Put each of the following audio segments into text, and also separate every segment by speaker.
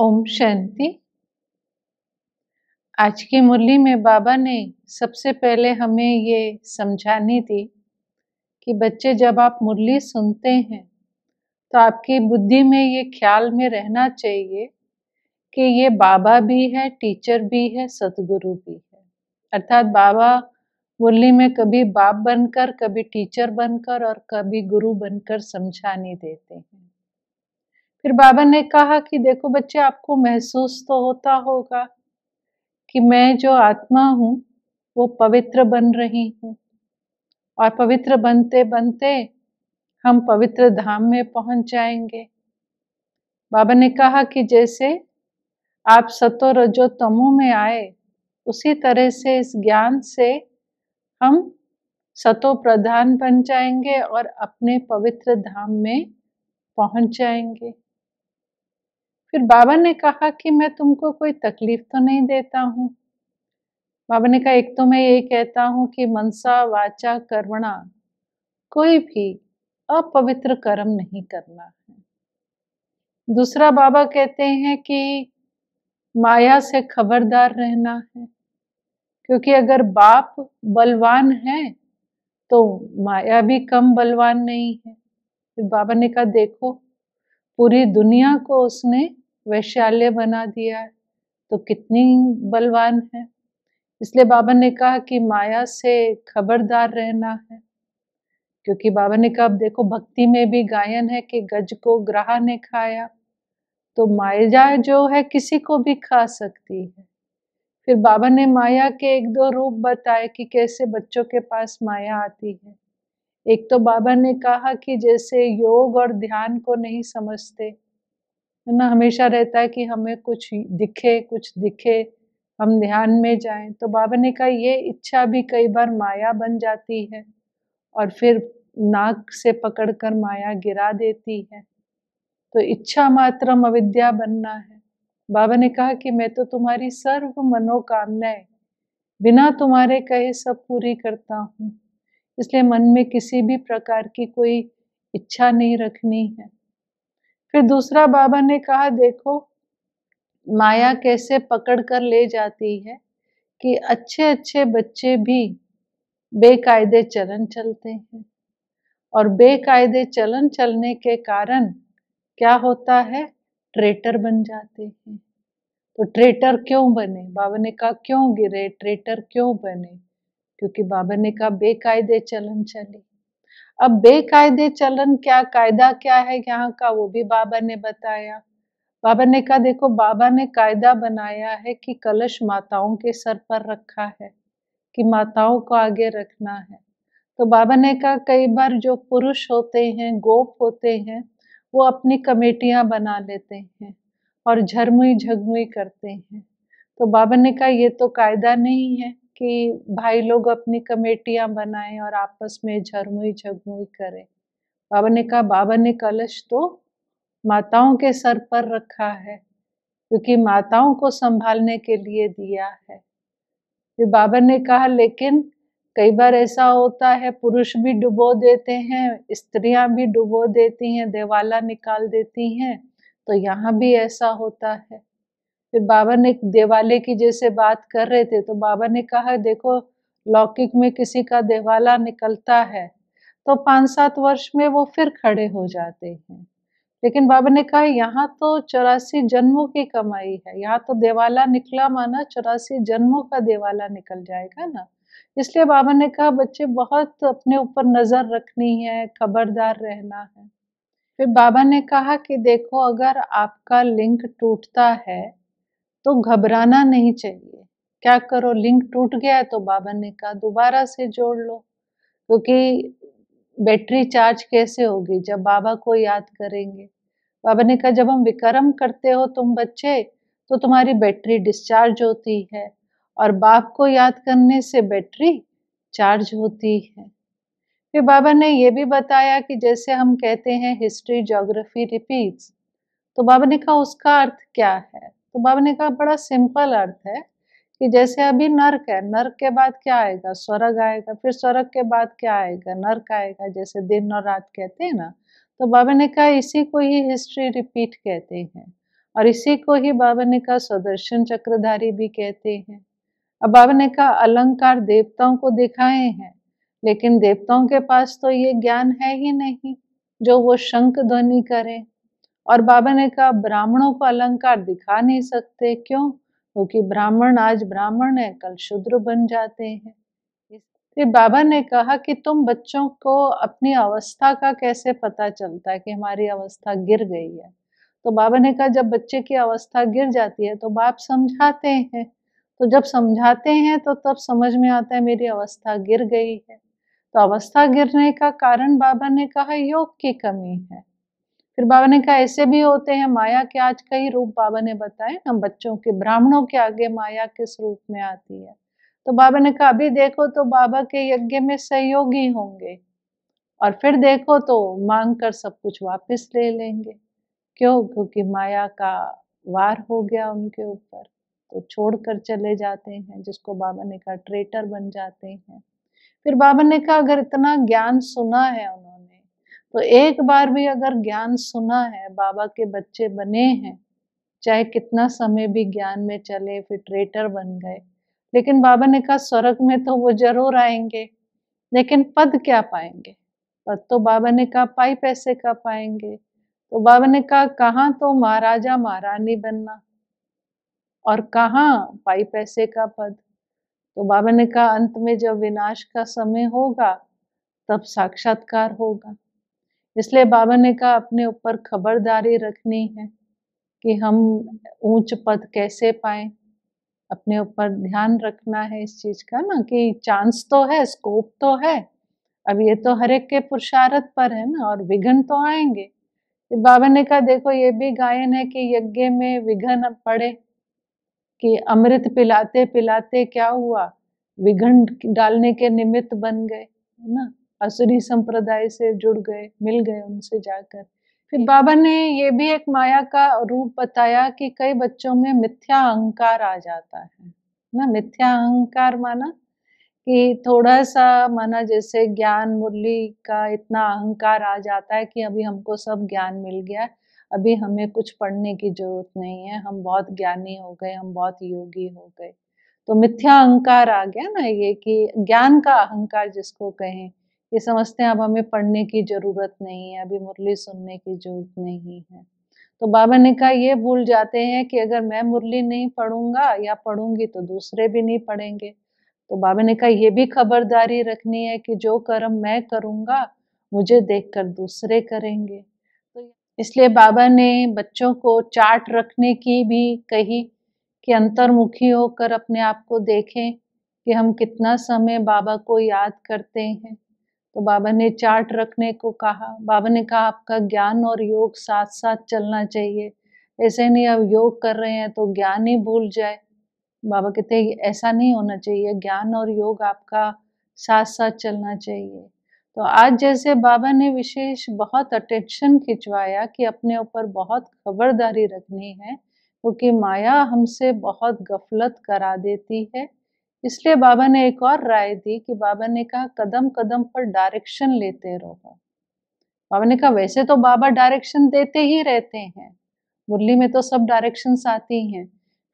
Speaker 1: ओम शांति। आज की मुरली में बाबा ने सबसे पहले हमें ये समझानी थी कि बच्चे जब आप मुरली सुनते हैं तो आपकी बुद्धि में ये ख्याल में रहना चाहिए कि ये बाबा भी है, टीचर भी है, सतगुरु भी है। अर्थात बाबा मुरली में कभी बाप बनकर, कभी टीचर बनकर और कभी गुरु बनकर समझानी देते हैं। फिर बाबा ने कहा कि देखो बच्चे, आपको महसूस तो होता होगा कि मैं जो आत्मा हूँ वो पवित्र बन रही हूँ, और पवित्र बनते बनते हम पवित्र धाम में पहुंच जाएंगे। बाबा ने कहा कि जैसे आप सतो रजो तमो में आए, उसी तरह से इस ज्ञान से हम सतो प्रधान बन जाएंगे और अपने पवित्र धाम में पहुंच जाएंगे। फिर बाबा ने कहा कि मैं तुमको कोई तकलीफ तो नहीं देता हूँ। बाबा ने कहा, एक तो मैं ये कहता हूँ कि मनसा वाचा कर्मणा कोई भी अपवित्र कर्म नहीं करना है। दूसरा बाबा कहते हैं कि माया से खबरदार रहना है, क्योंकि अगर बाप बलवान है तो माया भी कम बलवान नहीं है। फिर बाबा ने कहा, देखो पूरी दुनिया को उसने वैशाल्य बना दिया है, तो कितनी बलवान है। इसलिए बाबा ने कहा कि माया से खबरदार रहना है, क्योंकि बाबा ने कहा, अब देखो भक्ति में भी गायन है कि गज को ग्राह ने खाया, तो माया जो है किसी को भी खा सकती है। फिर बाबा ने माया के एक दो रूप बताए कि कैसे बच्चों के पास माया आती है। एक तो बाबा ने कहा कि जैसे योग और ध्यान को नहीं समझते है ना, हमेशा रहता है कि हमें कुछ दिखे, हम ध्यान में जाएं। तो बाबा ने कहा ये इच्छा भी कई बार माया बन जाती है और फिर नाक से पकड़कर माया गिरा देती है। तो इच्छा मात्रम अविद्या बनना है। बाबा ने कहा कि मैं तो तुम्हारी सर्व मनोकामनाएं बिना तुम्हारे कहे सब पूरी करता हूँ, इसलिए मन में किसी भी प्रकार की कोई इच्छा नहीं रखनी है। फिर दूसरा बाबा ने कहा, देखो माया कैसे पकड़ कर ले जाती है कि अच्छे अच्छे बच्चे भी बेकायदे चलन चलते हैं, और बेकायदे चलन चलने के कारण क्या होता है, ट्रेटर बन जाते हैं। तो ट्रेटर क्यों बने? बाबा ने कहा क्यों गिरे, ट्रेटर क्यों बने? क्योंकि बाबा ने कहा बेकायदे चलन चले। अब बेकायदे चलन क्या, कायदा क्या है यहाँ का, वो भी बाबा ने बताया। बाबा ने कहा, देखो बाबा ने कायदा बनाया है कि कलश माताओं के सर पर रखा है, कि माताओं को आगे रखना है। तो बाबा ने कहा कई बार जो पुरुष होते हैं, गोप होते हैं, वो अपनी कमेटियां बना लेते हैं और झरमुई झगमुई करते हैं। तो बाबा ने कहा ये तो कायदा नहीं है कि भाई लोग अपनी कमेटियां बनाएं और आपस में झरमुई झगमुई करें। बाबा ने कहा बाबा ने कलश तो माताओं के सर पर रखा है, क्योंकि माताओं को संभालने के लिए दिया है। फिर बाबा ने कहा लेकिन कई बार ऐसा होता है, पुरुष भी डुबो देते हैं, स्त्रियां भी डुबो देती हैं, देवाला निकाल देती हैं, तो यहाँ भी ऐसा होता है। फिर बाबा ने देवाले की जैसे बात कर रहे थे, तो बाबा ने कहा देखो लौकिक में किसी का देवाला निकलता है तो 5-7 वर्ष में वो फिर खड़े हो जाते हैं, लेकिन बाबा ने कहा यहाँ तो 84 जन्मों की कमाई है, यहाँ तो देवाला निकला माना 84 जन्मों का देवाला निकल जाएगा ना। इसलिए बाबा ने कहा बच्चे बहुत अपने ऊपर नजर रखनी है, खबरदार रहना है। फिर बाबा ने कहा कि देखो अगर आपका लिंक टूटता है तो घबराना नहीं चाहिए। क्या करो, लिंक टूट गया है तो बाबा ने कहा दोबारा से जोड़ लो, क्योंकि बैटरी चार्ज कैसे होगी, जब बाबा को याद करेंगे। बाबा ने कहा जब हम विक्रम करते हो तुम बच्चे, तो तुम्हारी बैटरी डिस्चार्ज होती है, और बाप को याद करने से बैटरी चार्ज होती है। फिर बाबा ने ये भी बताया कि जैसे हम कहते हैं हिस्ट्री ज्योग्राफी रिपीट्स, तो बाबा ने कहा उसका अर्थ क्या है? तो बाबा ने कहा बड़ा सिंपल अर्थ है कि जैसे अभी नर्क है, नर्क के बाद क्या आएगा, स्वर्ग आएगा, फिर स्वर्ग के बाद क्या आएगा, नर्क आएगा, जैसे दिन और रात कहते हैं ना। तो बाबा ने कहा इसी को ही हिस्ट्री रिपीट कहते हैं। और इसी को ही बाबा ने कहा सुदर्शन चक्रधारी भी कहते हैं। अब बाबा ने कहा अलंकार देवताओं को दिखाए हैं, लेकिन देवताओं के पास तो ये ज्ञान है ही नहीं जो वो शंख ध्वनि करें। और बाबा ने कहा ब्राह्मणों को अलंकार दिखा नहीं सकते, क्यों? क्योंकि ब्राह्मण आज ब्राह्मण है, कल शूद्र बन जाते हैं। फिर बाबा ने कहा कि तुम बच्चों को अपनी अवस्था का कैसे पता चलता है कि हमारी अवस्था गिर गई है? तो बाबा ने कहा जब बच्चे की अवस्था गिर जाती है तो बाप समझाते हैं, तो जब समझाते हैं तो तब समझ में आता है मेरी अवस्था गिर गई है। तो अवस्था गिरने का कारण बाबा ने कहा योग की कमी है। फिर बाबा ने कहा ऐसे भी होते हैं, माया के आज कई रूप बाबा ने बताए ना बच्चों के, ब्राह्मणों के आगे माया किस रूप में आती है। तो बाबा ने कहा अभी देखो तो बाबा के यज्ञ में सहयोगी होंगे, और फिर देखो तो मांग कर सब कुछ वापस ले लेंगे। क्यों? क्योंकि माया का वार हो गया उनके ऊपर, तो छोड़कर चले जाते हैं, जिसको बाबा ने कहा ट्रेटर बन जाते हैं। फिर बाबा ने कहा अगर इतना ज्ञान सुना है उन्होंने, तो एक बार भी अगर ज्ञान सुना है, बाबा के बच्चे बने हैं, चाहे कितना समय भी ज्ञान में चले, फिर ट्रेटर बन गए, लेकिन बाबा ने कहा स्वर्ग में तो वो जरूर आएंगे, लेकिन पद क्या पाएंगे? पद तो बाबा ने कहा पाई पैसे का पाएंगे। तो बाबा ने कहा कहाँ तो महाराजा महारानी बनना, और कहाँ पाई पैसे का पद। तो बाबा ने कहा अंत में जब विनाश का समय होगा तब साक्षात्कार होगा। इसलिए बाबा ने कहा अपने ऊपर खबरदारी रखनी है कि हम ऊंच पद कैसे पाएं। अपने ऊपर ध्यान रखना है इस चीज का ना, कि चांस तो है, स्कोप तो है, अब ये तो हर एक के पुरुषार्थ पर है ना, और विघ्न तो आएंगे। फिर बाबा ने कहा देखो ये भी गायन है कि यज्ञ में विघ्न पड़े, कि अमृत पिलाते पिलाते क्या हुआ, विघ्न डालने के निमित्त बन गए, है ना, असुरी संप्रदाय से जुड़ गए, मिल गए उनसे जाकर। फिर बाबा ने ये भी एक माया का रूप बताया कि कई बच्चों में मिथ्या अहंकार आ जाता है ना। मिथ्या अहंकार माना कि थोड़ा सा, माना जैसे ज्ञान मुरली का इतना अहंकार आ जाता है कि अभी हमको सब ज्ञान मिल गया, अभी हमें कुछ पढ़ने की जरूरत नहीं है, हम बहुत ज्ञानी हो गए, हम बहुत योगी हो गए। तो मिथ्या अहंकार आ गया ना, ये कि ज्ञान का अहंकार जिसको कहें, ये समझते हैं अब हमें पढ़ने की जरूरत नहीं है, अभी मुरली सुनने की जरूरत नहीं है। तो बाबा ने कहा ये भूल जाते हैं कि अगर मैं मुरली नहीं पढ़ूंगा या पढ़ूंगी तो दूसरे भी नहीं पढ़ेंगे। तो बाबा ने कहा ये भी खबरदारी रखनी है कि जो कर्म मैं करूंगा मुझे देखकर दूसरे करेंगे। तो इसलिए बाबा ने बच्चों को चार्ट रखने की भी कही कि अंतर्मुखी होकर अपने आप को देखें कि हम कितना समय बाबा को याद करते हैं। तो बाबा ने चार्ट रखने को कहा। बाबा ने कहा आपका ज्ञान और योग साथ साथ चलना चाहिए, ऐसे नहीं अब योग कर रहे हैं तो ज्ञान ही भूल जाए। बाबा कहते हैं ऐसा नहीं होना चाहिए, ज्ञान और योग आपका साथ साथ चलना चाहिए। तो आज जैसे बाबा ने विशेष बहुत अटेंशन खिंचवाया कि अपने ऊपर बहुत खबरदारी रखनी है, क्योंकि माया हमसे बहुत गफलत करा देती है। इसलिए बाबा ने एक और राय दी कि बाबा ने कहा कदम कदम पर डायरेक्शन लेते रहो। बाबा ने कहा वैसे तो बाबा डायरेक्शन देते ही रहते हैं, मुरली में तो सब डायरेक्शंस आती हैं,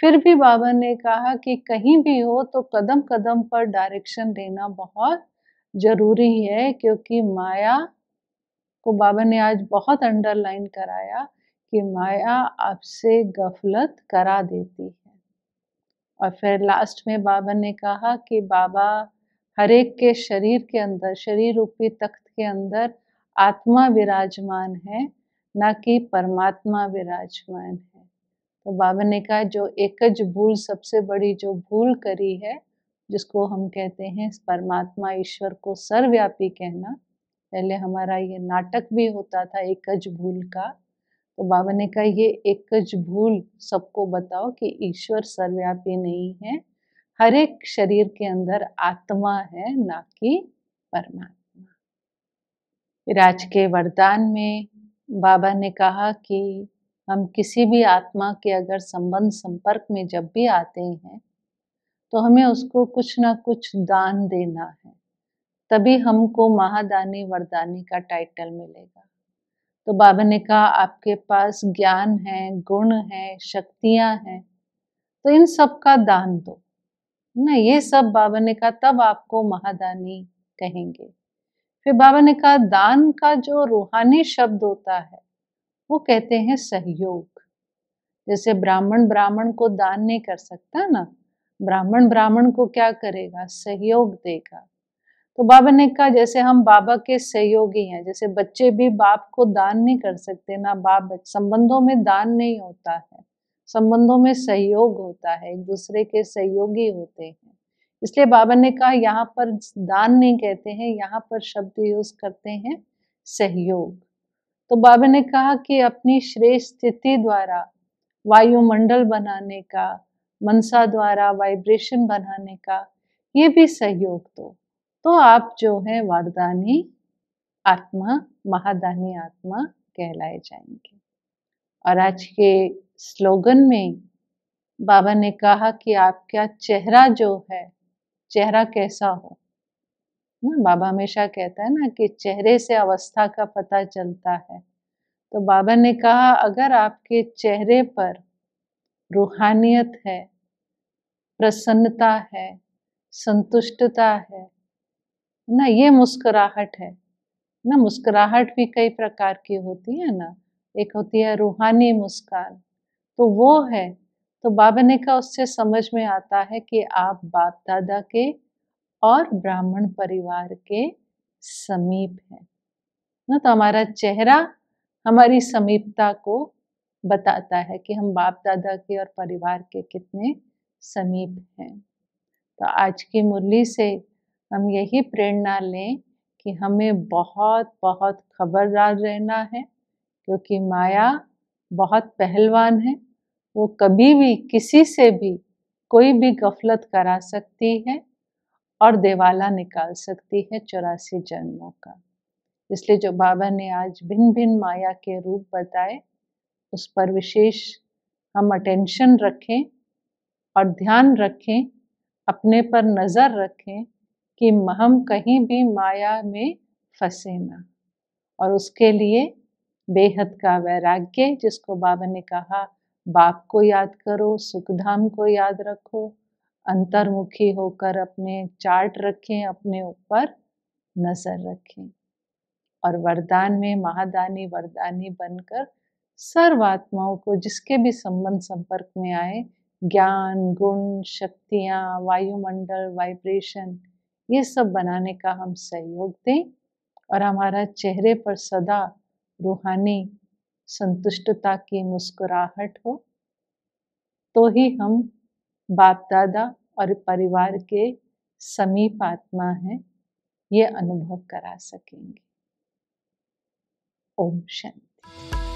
Speaker 1: फिर भी बाबा ने कहा कि कहीं भी हो तो कदम कदम पर डायरेक्शन लेना बहुत जरूरी है, क्योंकि माया को बाबा ने आज बहुत अंडरलाइन कराया कि माया आपसे गफलत करा देती है। और फिर लास्ट में बाबा ने कहा कि बाबा हर एक के शरीर के अंदर, शरीर रूपी तख्त के अंदर आत्मा विराजमान है, ना कि परमात्मा विराजमान है। तो बाबा ने कहा जो एकज भूल, सबसे बड़ी जो भूल करी है, जिसको हम कहते हैं परमात्मा ईश्वर को सर्वव्यापी कहना। पहले हमारा ये नाटक भी होता था एकज भूल का, तो बाबा ने कहा ये एकज भूल सबको बताओ कि ईश्वर सर्वव्यापी नहीं है, हर एक शरीर के अंदर आत्मा है, ना कि परमात्मा। फिर आज के वरदान में बाबा ने कहा कि हम किसी भी आत्मा के अगर संबंध संपर्क में जब भी आते हैं तो हमें उसको कुछ ना कुछ दान देना है, तभी हमको महादानी वरदानी का टाइटल मिलेगा। तो बाबा ने कहा आपके पास ज्ञान है, गुण है, शक्तियां हैं, तो इन सब का दान दो ना। ये सब बाबा ने कहा तब आपको महादानी कहेंगे। फिर बाबा ने कहा दान का जो रूहानी शब्द होता है वो कहते हैं सहयोग। जैसे ब्राह्मण ब्राह्मण को दान नहीं कर सकता ना, ब्राह्मण ब्राह्मण को क्या करेगा, सहयोग देगा। तो बाबा ने कहा जैसे हम बाबा के सहयोगी हैं, जैसे बच्चे भी बाप को दान नहीं कर सकते ना, बाप संबंधों में दान नहीं होता है, संबंधों में सहयोग होता है, एक दूसरे के सहयोगी होते हैं। इसलिए बाबा ने कहा यहाँ पर दान नहीं कहते हैं, यहाँ पर शब्द यूज करते हैं सहयोग। तो बाबा ने कहा कि अपनी श्रेष्ठ स्थिति द्वारा वायुमंडल बनाने का, मनसा द्वारा वाइब्रेशन बनाने का, ये भी सहयोग दो, तो आप जो है वरदानी आत्मा, महादानी आत्मा कहलाए जाएंगे। और आज के स्लोगन में बाबा ने कहा कि आपका चेहरा जो है, चेहरा कैसा हो ना, बाबा हमेशा कहता है ना कि चेहरे से अवस्था का पता चलता है। तो बाबा ने कहा अगर आपके चेहरे पर रूहानियत है, प्रसन्नता है, संतुष्टता है ना, ये मुस्कुराहट है ना। मुस्कुराहट भी कई प्रकार की होती है ना, एक होती है रूहानी मुस्कान, तो वो है। तो बाबा ने कहा उससे समझ में आता है कि आप बाप दादा के और ब्राह्मण परिवार के समीप हैं ना। तो हमारा चेहरा हमारी समीपता को बताता है कि हम बाप दादा के और परिवार के कितने समीप हैं। तो आज की मुरली से हम यही प्रेरणा लें कि हमें बहुत बहुत खबरदार रहना है, क्योंकि माया बहुत पहलवान है, वो कभी भी किसी से भी कोई भी गफलत करा सकती है और देवाला निकाल सकती है 84 जन्मों का। इसलिए जो बाबा ने आज भिन्न भिन्न माया के रूप बताए, उस पर विशेष हम अटेंशन रखें और ध्यान रखें, अपने पर नज़र रखें कि हम कहीं भी माया में फंसे ना। और उसके लिए बेहद का वैराग्य, जिसको बाबा ने कहा बाप को याद करो, सुखधाम को याद रखो, अंतर्मुखी होकर अपने चार्ट रखें, अपने ऊपर नज़र रखें और वरदान में महादानी वरदानी बनकर सर्व आत्माओं को जिसके भी संबंध संपर्क में आए ज्ञान, गुण, शक्तियाँ, वायुमंडल, वाइब्रेशन, ये सब बनाने का हम सहयोग दें और हमारा चेहरे पर सदा रूहानी संतुष्टता की मुस्कुराहट हो, तो ही हम बाप दादा और परिवार के समीप आत्मा हैं ये अनुभव करा सकेंगे। ओम शांति।